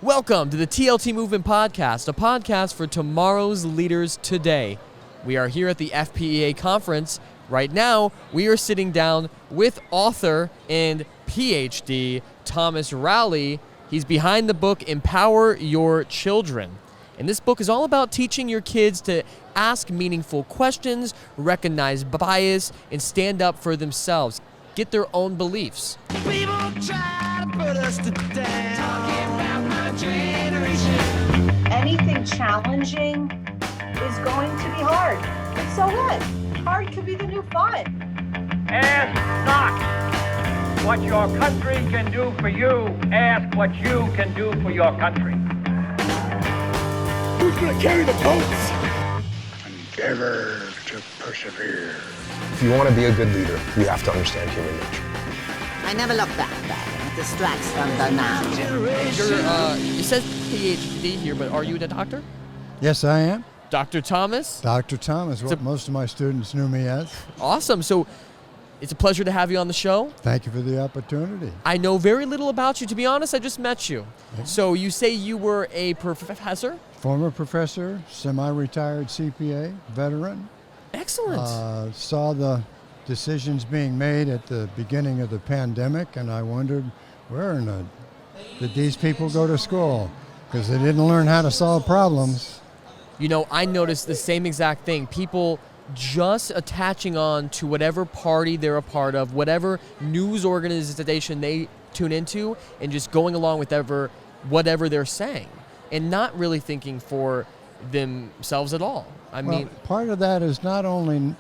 Welcome to the TLT Movement Podcast, a podcast for tomorrow's leaders today. We are here at the FPEA conference. Right now, we are sitting down with author and PhD Thomas Rowley. He's behind the book, Empower Your Children. And this book is all about teaching your kids to ask meaningful questions, recognize bias, and stand up for themselves, get their own beliefs. People try to put us to down. Talking about my generation. Anything challenging is going to be hard. And so what? Hard could be the new fun. Ask not what your country can do for you. Ask what you can do for your country. Who's going to carry the boats? Endeavor to persevere. If you want to be a good leader, you have to understand human nature. I never look back. It distracts from the now. It says PhD here, but are you a doctor? Yes, I am. Dr. Thomas? Dr. Thomas, what most of my students knew me as. Awesome. So it's a pleasure to have you on the show. Thank you for the opportunity. I know very little about you. To be honest, I just met you. So you say you were a professor? Former professor, semi-retired CPA, veteran. Excellent. Saw the decisions being made at the beginning of the pandemic, and I wondered, did these people go to school? Because they didn't learn how to solve problems. You know, I noticed the same exact thing. People just attaching on to whatever party they're a part of, whatever news organization they tune into, and just going along with whatever they're saying, and not really thinking for themselves at all. I mean, part of that is not only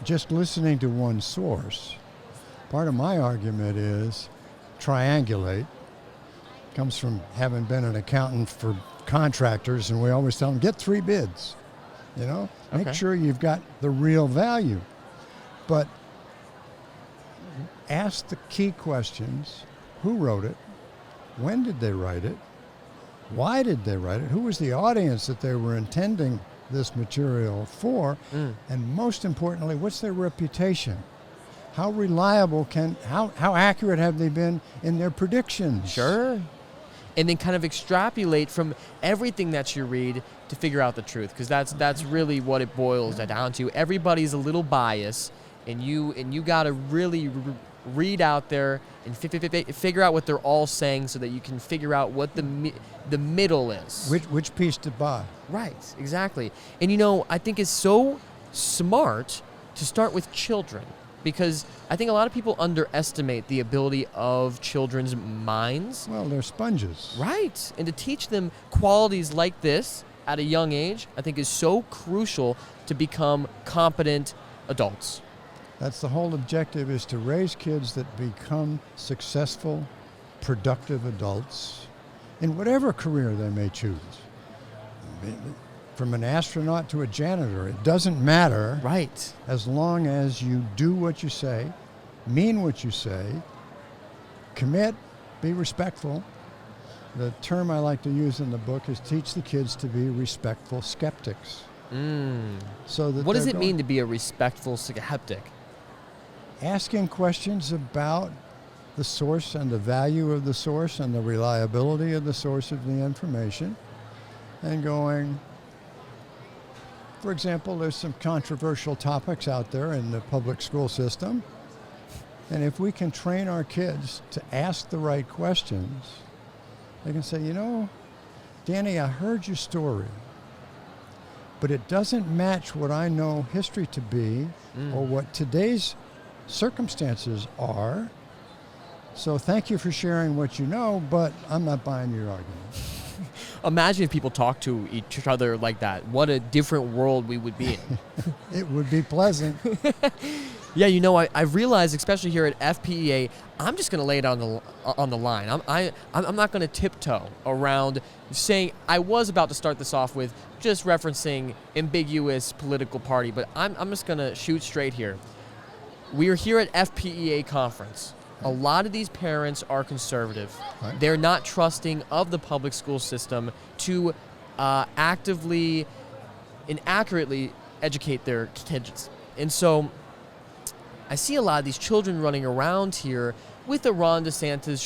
just listening to one source. Part of my argument is triangulate. Comes from having been an accountant for contractors, and we always tell them, get 3 bids. You know, make sure you've got the real value. But ask the key questions. Who wrote it? When did they write it? Why did they write it? Who was the audience that they were intending this material for? And most importantly, what's their reputation? How reliable how accurate have they been in their predictions? Sure. And then kind of extrapolate from everything that you read to figure out the truth, because that's really what it boils down to. Everybody's a little biased, and you got to really read out there and figure out what they're all saying, so that you can figure out what the middle is. Which piece to buy? Right, exactly. And you know, I think it's so smart to start with children, because I think a lot of people underestimate the ability of children's minds. Well, they're sponges. Right. And to teach them qualities like this at a young age, I think is so crucial to become competent adults. That's the whole objective, is to raise kids that become successful, productive adults in whatever career they may choose. From an astronaut to a janitor, it doesn't matter. Right. As long as you do what you say, mean what you say, commit, be respectful. The term I like to use in the book is teach the kids to be respectful skeptics. So that what does it mean to be a respectful skeptic? Asking questions about the source and the value of the source and the reliability of the source of the information, and going, for example, there's some controversial topics out there in the public school system, and if we can train our kids to ask the right questions, they can say, you know, Danny, I heard your story, but it doesn't match what I know history to be or what today's circumstances are. So thank you for sharing what you know, but I'm not buying your argument. Imagine if people talk to each other like that. What a different world we would be in. It would be pleasant. Yeah, you know, I've realized, especially here at FPEA, I'm just going to lay it on the line. I'm not going to tiptoe around saying, I was about to start this off with just referencing ambiguous political party, but I'm just going to shoot straight here. We are here at FPEA conference. A lot of these parents are conservative. Right. They're not trusting of the public school system to actively and accurately educate their kids. And so I see a lot of these children running around here with a Ron DeSantis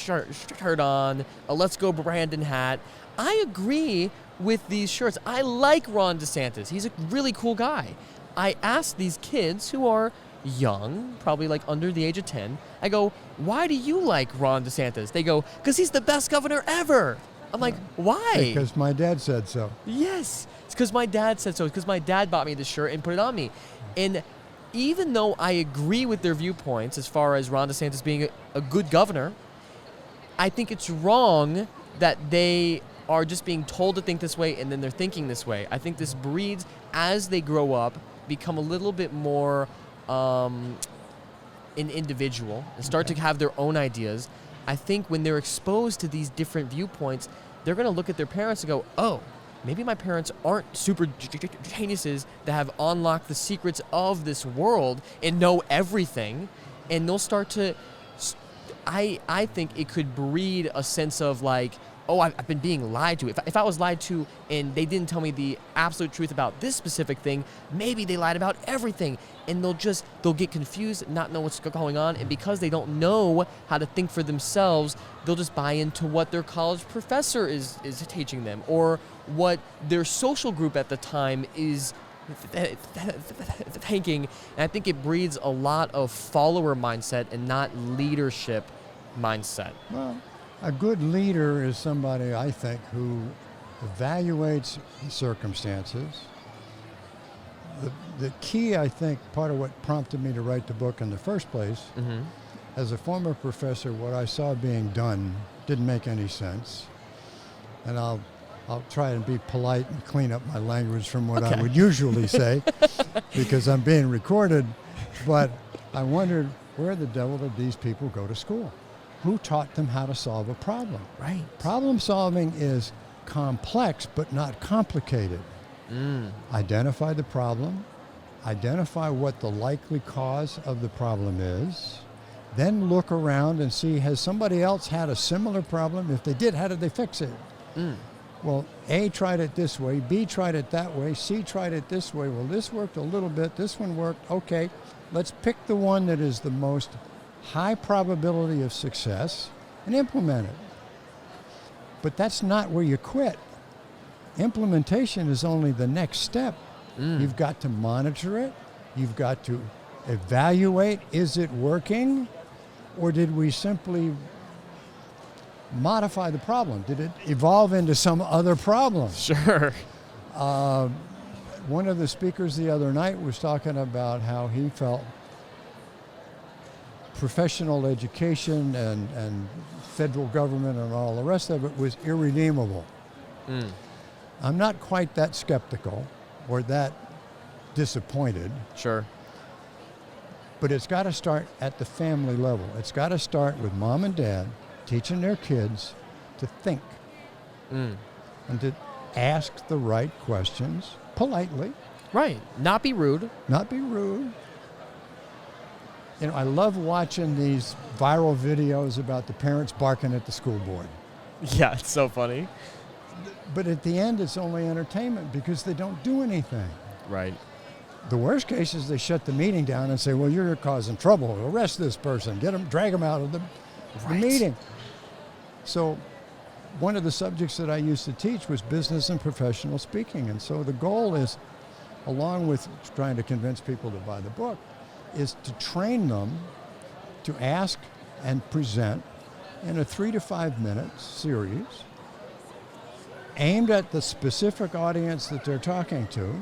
shirt on, a Let's Go Brandon hat. I agree with these shirts. I like Ron DeSantis. He's a really cool guy. I asked these kids who are young, probably like under the age of 10, I go, why do you like Ron DeSantis? They go, because he's the best governor ever. I'm like, why? Because my dad said so. Yes, it's because my dad said so. It's because my dad bought me the shirt and put it on me. And even though I agree with their viewpoints as far as Ron DeSantis being a good governor, I think it's wrong that they are just being told to think this way and then they're thinking this way. I think this breeds, as they grow up, become a little bit more an individual and start to have their own ideas. I think when they're exposed to these different viewpoints, they're going to look at their parents and go, oh, maybe my parents aren't super geniuses that have unlocked the secrets of this world and know everything. And they'll start to, I think it could breed a sense of like, oh, I've been being lied to. If I was lied to and they didn't tell me the absolute truth about this specific thing, maybe they lied about everything. And they'll get confused, not know what's going on. And because they don't know how to think for themselves, they'll just buy into what their college professor is teaching them or what their social group at the time is thinking. And I think it breeds a lot of follower mindset and not leadership mindset. Well, a good leader is somebody, I think, who evaluates the circumstances. The key, I think, part of what prompted me to write the book in the first place, as a former professor, what I saw being done didn't make any sense. And I'll try and be polite and clean up my language from what I would usually say, because I'm being recorded. But I wondered, where the devil did these people go to school? Who taught them how to solve a problem? Right. Problem solving is complex but not complicated. Identify the problem, identify what the likely cause of the problem is, then look around and see, has somebody else had a similar problem? If they did, how did they fix it? Well, A tried it this way, B tried it that way, C tried it this way. Well, this worked a little bit, this one worked. Okay, let's pick the one that is the most high probability of success and implement it. But that's not where you quit. Implementation is only the next step. You've got to monitor it. You've got to evaluate, is it working? Or did we simply modify the problem? Did it evolve into some other problem? Sure. One of the speakers the other night was talking about how he felt professional education and federal government and all the rest of it was irredeemable. I'm not quite that skeptical or that disappointed. Sure. But it's got to start at the family level. It's got to start with mom and dad teaching their kids to think and to ask the right questions politely. Right. Not be rude. Not be rude. You know, I love watching these viral videos about the parents barking at the school board. Yeah, it's so funny. But at the end, it's only entertainment because they don't do anything. Right. The worst case is they shut the meeting down and say, well, you're causing trouble. Arrest this person. drag them out of the meeting. So one of the subjects that I used to teach was business and professional speaking. And so the goal is, along with trying to convince people to buy the book, is to train them to ask and present in a 3 to 5 minute series aimed at the specific audience that they're talking to,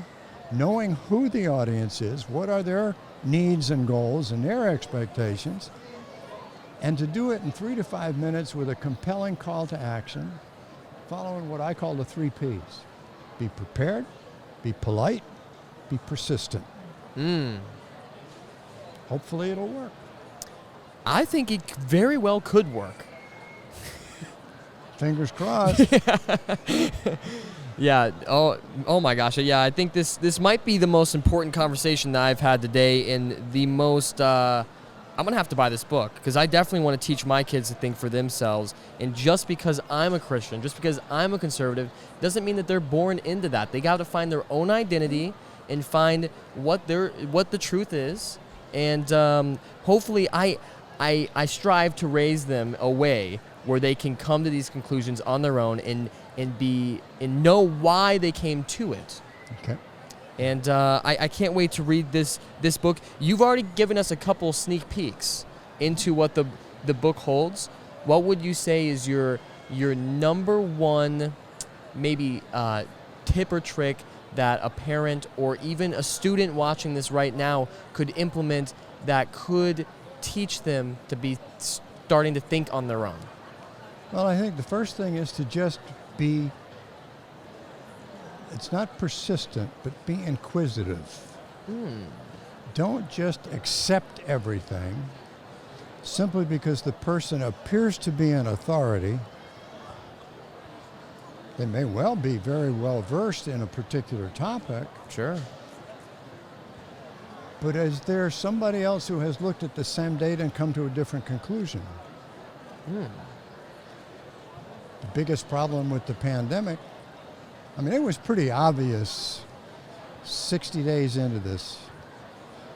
knowing who the audience is, what are their needs and goals and their expectations, and to do it in 3 to 5 minutes with a compelling call to action, following what I call the 3 Ps. Be prepared, be polite, be persistent. Hopefully it'll work. I think it very well could work. Fingers crossed. Yeah. Oh my gosh. Yeah. I think this might be the most important conversation that I've had today, and the most. I'm gonna have to buy this book because I definitely want to teach my kids to think for themselves. And just because I'm a Christian, just because I'm a conservative, doesn't mean that they're born into that. They got to find their own identity and find what the truth is. And hopefully, I strive to raise them a way where they can come to these conclusions on their own and know why they came to it. Okay. And I can't wait to read this book. You've already given us a couple sneak peeks into what the book holds. What would you say is your number one maybe tip or trick that a parent or even a student watching this right now could implement that could teach them to be starting to think on their own? Well, I think the first thing is to just be, it's not persistent, but be inquisitive. Don't just accept everything simply because the person appears to be an authority. They may well be very well versed in a particular topic. Sure. But is there somebody else who has looked at the same data and come to a different conclusion? The biggest problem with the pandemic, I mean, it was pretty obvious 60 days into this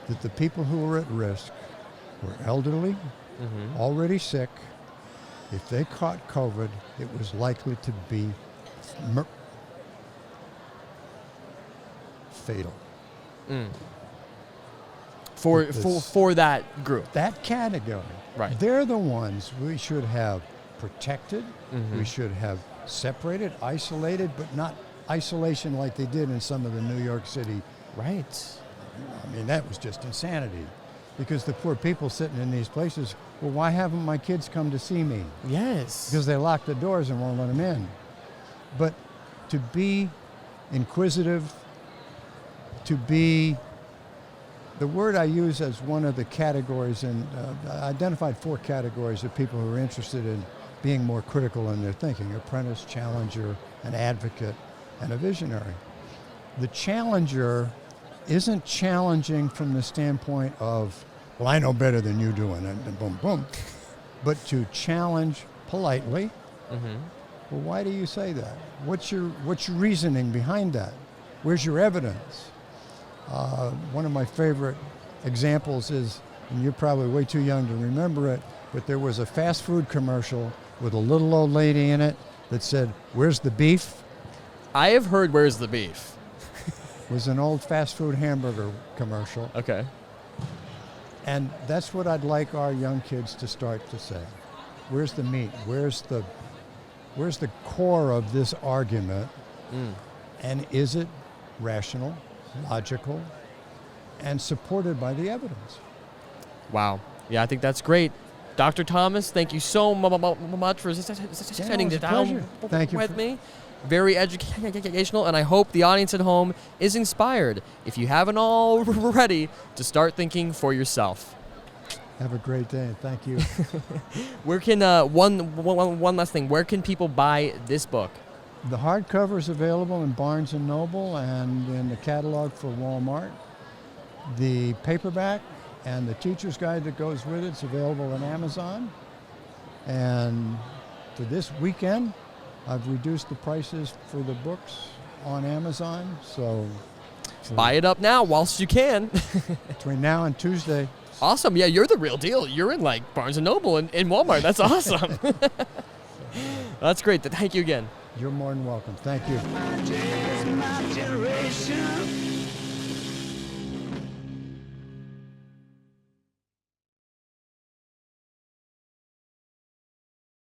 that the people who were at risk were elderly, already sick. If they caught COVID, it was likely to be fatal. For that group. That category. Right. They're the ones we should have protected. We should have separated, isolated, but not isolation like they did in some of the New York City. Right. I mean, that was just insanity. Because the poor people sitting in these places, well, why haven't my kids come to see me? Yes. Because they lock the doors and won't let them in. But to be inquisitive, to be, the word I use as one of the categories, and I identified 4 categories of people who are interested in being more critical in their thinking: apprentice, challenger, an advocate, and a visionary. The challenger isn't challenging from the standpoint of, well, I know better than you do, and boom, boom, but to challenge politely. Well, why do you say that? What's your reasoning behind that? Where's your evidence? One of my favorite examples is, and you're probably way too young to remember it, but there was a fast food commercial with a little old lady in it that said, "Where's the beef?" I have heard "Where's the beef?" It was an old fast food hamburger commercial. Okay. And that's what I'd like our young kids to start to say. Where's the meat? Where's the core of this argument? And is it rational, logical, and supported by the evidence? Wow. Yeah, I think that's great. Dr. Thomas, thank you so much for sitting down with me. Very educational, and I hope the audience at home is inspired, if you haven't already, to start thinking for yourself. Have a great day. Thank you. Where can one last thing? Where can people buy this book? The hardcover is available in Barnes & Noble and in the catalog for Walmart. The paperback and the teacher's guide that goes with it's available on Amazon. And for this weekend, I've reduced the prices for the books on Amazon. So buy it up now whilst you can. Between now and Tuesday. Awesome. Yeah, you're the real deal. You're in like Barnes & Noble and Walmart. That's awesome. That's great. Thank you again. You're more than welcome. Thank you. My generation.